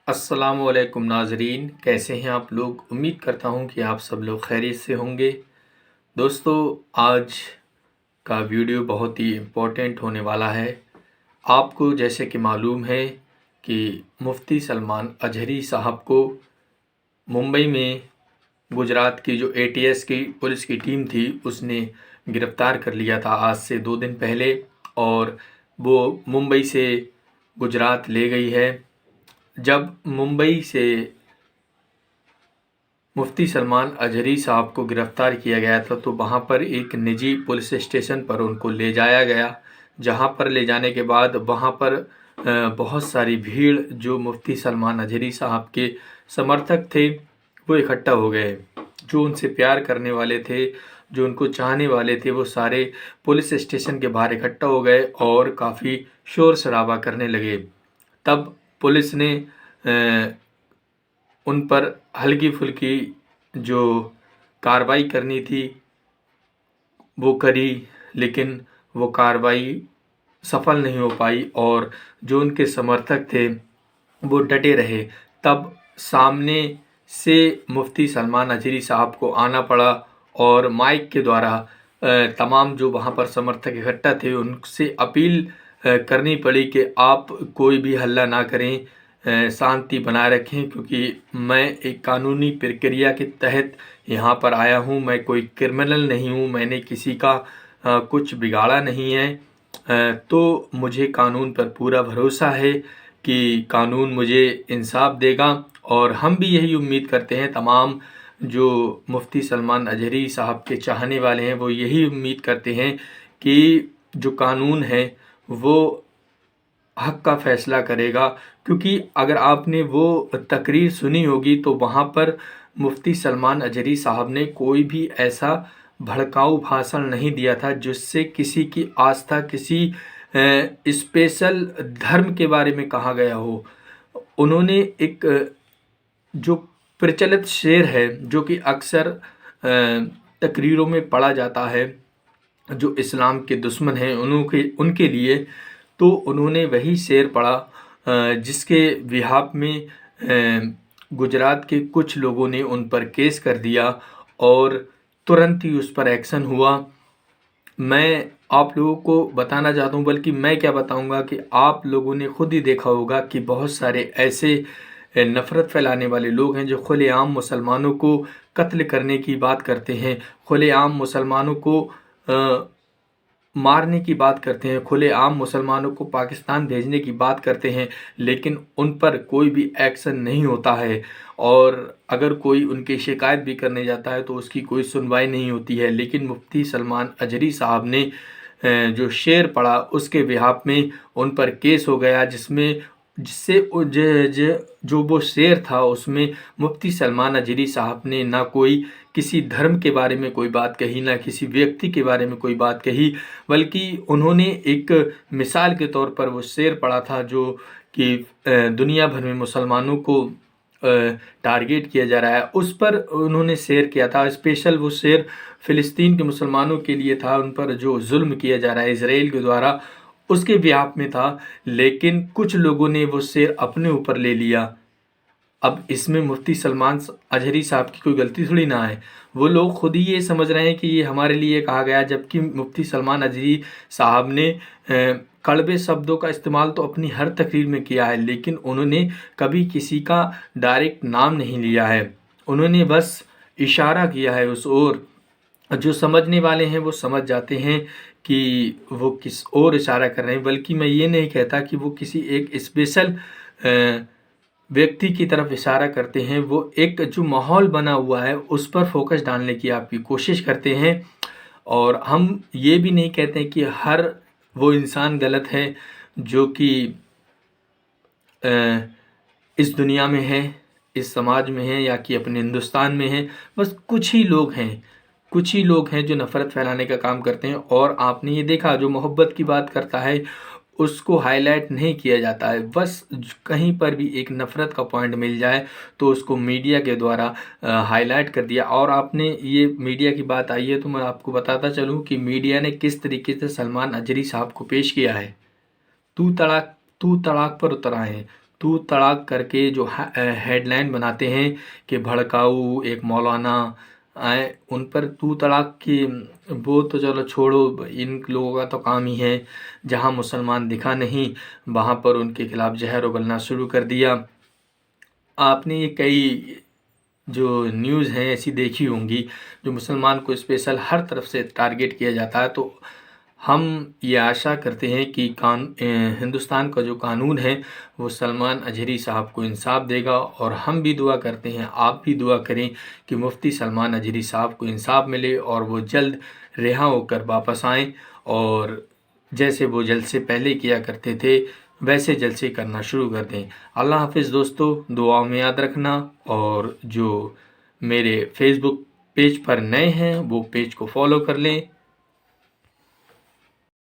अस्सलामुअलैकुम नाज़रीन, कैसे हैं आप लोग। उम्मीद करता हूं कि आप सब लोग खैरियत से होंगे। दोस्तों, आज का वीडियो बहुत ही इम्पोर्टेंट होने वाला है। आपको जैसे कि मालूम है कि मुफ्ती सलमान अजहरी साहब को मुंबई में गुजरात की जो एटीएस की पुलिस की टीम थी उसने गिरफ़्तार कर लिया था आज से 2 दिन पहले, और वो मुंबई से गुजरात ले गई है। जब मुंबई से मुफ्ती सलमान अजहरी साहब को गिरफ़्तार किया गया था तो वहाँ पर एक निजी पुलिस स्टेशन पर उनको ले जाया गया, जहाँ पर ले जाने के बाद वहाँ पर बहुत सारी भीड़ जो मुफ्ती सलमान अजहरी साहब के समर्थक थे वो इकट्ठा हो गए। जो उनसे प्यार करने वाले थे, जो उनको चाहने वाले थे, वो सारे पुलिस स्टेशन के बाहर इकट्ठा हो गए और काफ़ी शोर शराबा करने लगे। तब पुलिस ने उन पर हल्की फुल्की जो कार्रवाई करनी थी वो करी, लेकिन वो कार्रवाई सफल नहीं हो पाई और जो उनके समर्थक थे वो डटे रहे। तब सामने से मुफ्ती सलमान अजहरी साहब को आना पड़ा और माइक के द्वारा तमाम जो वहाँ पर समर्थक इकट्ठा थे उनसे अपील करनी पड़ी कि आप कोई भी हल्ला ना करें, शांति बनाए रखें, क्योंकि मैं एक कानूनी प्रक्रिया के तहत यहाँ पर आया हूँ। मैं कोई क्रिमिनल नहीं हूँ, मैंने किसी का कुछ बिगाड़ा नहीं है। तो मुझे कानून पर पूरा भरोसा है कि कानून मुझे इंसाफ देगा, और हम भी यही उम्मीद करते हैं। तमाम जो मुफ्ती सलमान अजहरी साहब के चाहने वाले हैं वो यही उम्मीद करते हैं कि जो कानून है वो हक का फ़ैसला करेगा। क्योंकि अगर आपने वो तकरीर सुनी होगी तो वहाँ पर मुफ्ती सलमान अजहरी साहब ने कोई भी ऐसा भड़काऊ भाषण नहीं दिया था जिससे किसी की आस्था किसी स्पेशल धर्म के बारे में कहा गया हो। उन्होंने एक जो प्रचलित शेर है जो कि अक्सर तकरीरों में पढ़ा जाता है, जो इस्लाम के दुश्मन हैं उनके लिए, तो उन्होंने वही शेर पढ़ा जिसके बिहाफ में गुजरात के कुछ लोगों ने उन पर केस कर दिया और तुरंत ही उस पर एक्शन हुआ। मैं आप लोगों को बताना चाहता हूँ, बल्कि मैं क्या बताऊँगा कि आप लोगों ने खुद ही देखा होगा कि बहुत सारे ऐसे नफ़रत फैलाने वाले लोग हैं जो खुलेआम मुसलमानों को कत्ल करने की बात करते हैं, खुलेआम मुसलमानों को मारने की बात करते हैं, खुलेआम मुसलमानों को पाकिस्तान भेजने की बात करते हैं, लेकिन उन पर कोई भी एक्शन नहीं होता है। और अगर कोई उनकी शिकायत भी करने जाता है तो उसकी कोई सुनवाई नहीं होती है। लेकिन मुफ्ती सलमान अजहरी साहब ने जो शेर पढ़ा उसके बिहाफ में उन पर केस हो गया, जिससे जो वो शेर था उसमें मुफ्ती सलमान अजहरी साहब ने ना कोई किसी धर्म के बारे में कोई बात कही, ना किसी व्यक्ति के बारे में कोई बात कही, बल्कि उन्होंने एक मिसाल के तौर पर वो शेर पढ़ा था जो कि दुनिया भर में मुसलमानों को टारगेट किया जा रहा है, उस पर उन्होंने शेर किया था। स्पेशल वो शेर फ़िलिस्तीन के मुसलमानों के लिए था, उन पर जो जुल्म किया जा रहा है इसराइल के द्वारा, उसके बिहाफ में था। लेकिन कुछ लोगों ने वो शेर अपने ऊपर ले लिया। अब इसमें मुफ्ती सलमान अजहरी साहब की कोई गलती थोड़ी ना है। वो लोग खुद ही ये समझ रहे हैं कि ये हमारे लिए कहा गया, जबकि मुफ्ती सलमान अजहरी साहब ने कड़वे शब्दों का इस्तेमाल तो अपनी हर तकरीर में किया है, लेकिन उन्होंने कभी किसी का डायरेक्ट नाम नहीं लिया है। उन्होंने बस इशारा किया है उस ओर। जो समझने वाले हैं वो समझ जाते हैं कि वो किस ओर इशारा कर रहे हैं। बल्कि मैं ये नहीं कहता कि वो किसी एक स्पेशल व्यक्ति की तरफ इशारा करते हैं, वो एक जो माहौल बना हुआ है उस पर फोकस डालने की आपकी कोशिश करते हैं। और हम ये भी नहीं कहते हैं कि हर वो इंसान गलत है जो कि इस दुनिया में है, इस समाज में है, या कि अपने हिंदुस्तान में है। बस कुछ ही लोग हैं जो नफ़रत फैलाने का काम करते हैं। और आपने ये देखा, जो मोहब्बत की बात करता है उसको हाईलाइट नहीं किया जाता है। बस कहीं पर भी एक नफ़रत का पॉइंट मिल जाए तो उसको मीडिया के द्वारा हाईलाइट कर दिया। और आपने ये मीडिया की बात आई है तो मैं आपको बताता चलूँ कि मीडिया ने किस तरीके से सलमान अजहरी साहब को पेश किया है। तू तड़ाक पर उतर आए हैं, तू तड़ाक करके जो हेडलाइन बनाते हैं कि भड़काऊ एक मौलाना आए, उन पर तू तड़ाक की, वो तो चलो छोड़ो, इन लोगों का तो काम ही है जहां मुसलमान दिखा नहीं वहां पर उनके खिलाफ जहर उगलना शुरू कर दिया। आपने ये कई जो न्यूज़ हैं ऐसी देखी होंगी जो मुसलमान को स्पेशल हर तरफ से टारगेट किया जाता है। तो हम ये आशा करते हैं कि हिंदुस्तान का जो कानून है वो सलमान अजहरी साहब को इंसाफ देगा, और हम भी दुआ करते हैं, आप भी दुआ करें कि मुफ्ती सलमान अजहरी साहब को इंसाफ मिले और वो जल्द रिहा होकर वापस आएँ, और जैसे वो जल्द से पहले किया करते थे वैसे जल्द से करना शुरू कर दें। अल्लाह हाफ़िज़ दोस्तों, दुआओं में याद रखना, और जो मेरे फेसबुक पेज पर नए हैं वो पेज को फॉलो कर लें।